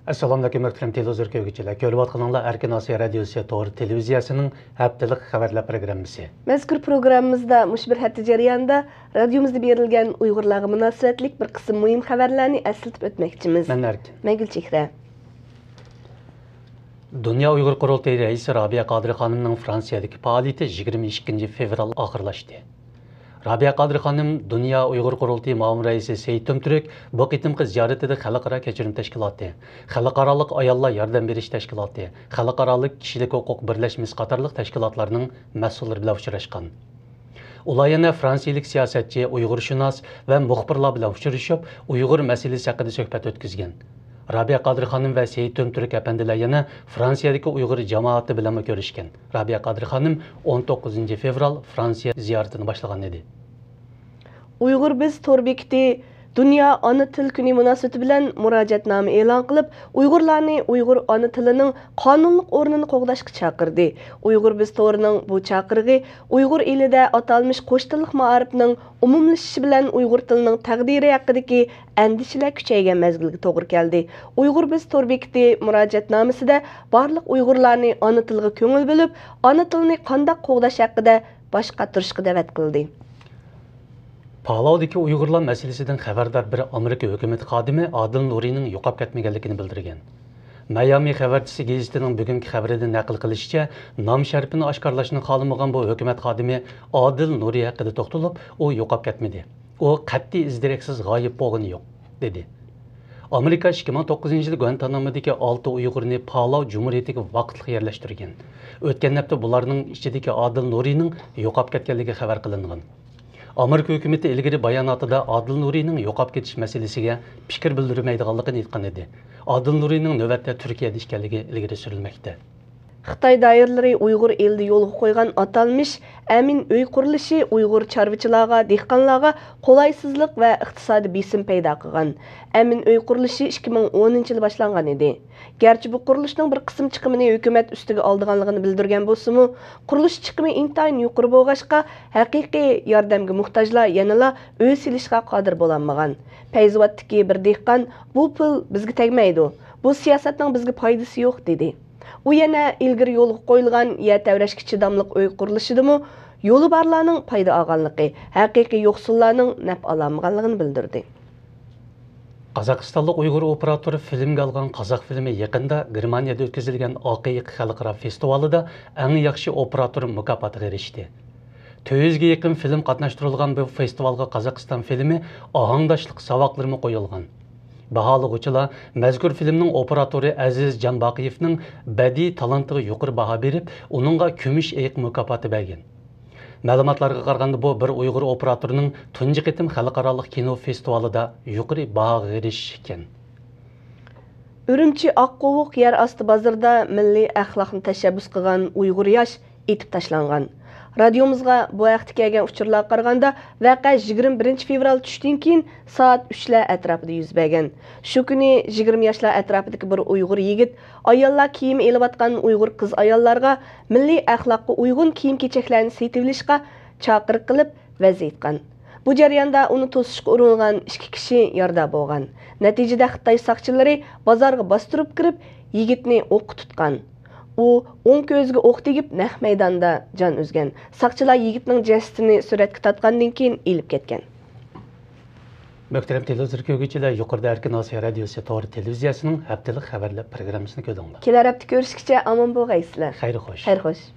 Assalamu alaykum muhtaram televizor ko'ruvchilar. Ko'rib atqaninglar Erkin Osiyo radiosi to'g'ri televiziyasining haftalik xabarlar programmasi. Mazkur programmamizda mush bir hafta jarayonida radiomizda berilgan Uyg'urlarga munosabatlik bir qism muhim xabarlarni eslatib o'tmoqchimiz. Men Erkin. Men Gulchehra. Dünya Uyghur Qurultayı raisi Rabia Qadiri xonimning Fransiyadagi faoliyati 22 fevral oxirlashdi. Rabia Qadiri xonim Dünya Uyghur Qurultayı ma'mur raisi Seyit Tumturk bu qitimqi ziyoratida xalqaro kechirim tashkiloti, xalqaroliq ayollar yordam berish tashkiloti, xalqaroliq kishilik huquq birlashmasi qatorliq tashkilotlarning mas'ullari bilan uchrashgan. Ular yana fransiyalik siyosatchi, Uyg'urshunos va muxbirlar bilan uchrashib, Uyg'ur masalasi haqida suhbat o'tkazgan. Rabia Qadiri xonim va Seyit Tumturk apandilar yana Fransiyadagi Uyg'ur jamoati bilan ko'rishgan. Rabia Qadiri xonim 19 fevral Fransiya ziyoratini boshlagan edi. Uyg'ur biz to'r bekiti Dünya Ana Til kuni munosabati bilan murojaatnoma e'lon qilib, Uyg'urlarni Uyg'ur ona tilining qonunliq o'rnini qo'g'dashga chaqirdi. Uyg'ur biz to'rining bu chaqirig'i Uyg'ur elida atalmish qo'sh tillik ma'arifning umumlashishi bilan Uyg'ur tilining taqdiri haqidagi andishalar kuchaygan mezgilga to'g'ri keldi. Uyg'ur biz to'r bekiti murojaatnomasida barliq Uyg'urlarni ona tiliga ko'ngil bo'lib, ona tilini qanday qo'g'dash haqida bosh qatirishga da'vat qildi. Palavdagi Uyg'urlar masalasidan xabardor bir Amerika hukumat xodimi Adil Nurining yo'qolib ketmaganligini bildirgan. Miami xabarchisi gazetining bugungi xabarida naql qilishicha, nom sharifini oshkorlashni xohlamagan bu hukumat xodimi Adil Nuri haqida to'xtalib, u yo'qolib ketmadi. U qat'iy izdiraksiz g'oyib bo'lgani yo'q, dedi. Amerika 2009-yilda Guantanamodagi 6 Uyg'urni Palau Jumhuriyatiga vaqtli yerlashtirgan. O'tgan hafta bularning ichidagi Adil Nurining yo'qolib ketganligi xabar qilingan. Amerika hukumati ilgari bayonotida Adil Nurining yo'qolib ketish masalasiga fikr bildirmaydiganligini aytgan edi. Adil Nurining navbatda Turkiyada ekanligi ilgari surilmoqda. Xitoy doiralari Uyg'ur elida yo'lga qo'ygan atalmish amin uy qurilishi Uyg'ur chorvachilarga, dehqonlarga qulaysizlik va iqtisodiy besim paydo qilgan. Amin uy qurilishi 2010-yilda boshlangan edi. Gerçi bu qurilishning bir qism chiqimini hukumat ustiga oldiganligini bildirgan bo'lsa-mu, qurilish chiqimi intayin yuqori bo'lg'achqa, haqiqiy yordamga muhtojlar yanala uy silishga qodir bo'lolmagan. Payzvatdagi bir dehqon bu pul bizga tegmaydi. Bu siyosatning bizga foydasi yo'q dedi. U yana ilgari yo'lga qo'yilgan yer tavrashga chidamliq uy qurilishidimi yo'li barlarning foyda olganligi, haqiqiy yo'qsullarning naf ololmaganligini bildirdi. Qozog'istonlik Uyg'ur operatori filmga olgan qozoq filmi yaqinda Germaniyada o'tkazilgan Oqiyiq xalqaro festivalida eng yaxshi operator mukofotiga erishdi. 200 ga yaqin film qatnashtirilgan bu festivalga Qozog'iston filmi ohangdoshlik savoqlari qo'yilgan. Baholug'uchilar mazkur filmning operatori Aziz Janbaqiyevning badiiy talantiga yuqori baho berib, uningga kumush ayiq mukofoti bergan. Ma'lumotlarga qaraganda bu bir Uyg'ur operatorining tunji qitim xalqaro kino festivalida yuqori bahoga erishgan. Urumchi Oqquvuq yer osti bozorida milliy axloqni tashabbus qilgan Uyg'ur yosh etib tashlangan. Radiomizga bu vaqtga kelgan uchurlarga qaraganda vaqa 21 fevral tushdan keyin soat 3 lar atrofida yuz bergan. Shu kuni 20 yoshlar atrofidagi bir Uyg'ur yigit ayollar kiyim elayotgan Uyg'ur qiz ayollarga milliy axloqqa uyg'un kiyim-kechaklarni setib olishga chaqiriq qilib vaziyatgan. Bu jarayonda uni to'sishga uringan 2 kishi yordam bo'lgan. Natijada Xitoy soqchilari bozorga bostirib kirib, yigitni o'qqa tutgan. U o'ng ko'ziga o'q tegib naq maydonda jon uzgan. Soqchilar yigitning jasadini suratga tortgandan keyin elib ketgan. Muhtaram televizor ko'ruvchilar, yuqorida Erkin Osiyo radiosi to'g'ri televiziyasining haftalik xabarlar programmasini ko'rdinglar. Kelar hafta ko'rishguncha omon bo'lgaysizlar. Xayr xo'sh. Xayr xo'sh.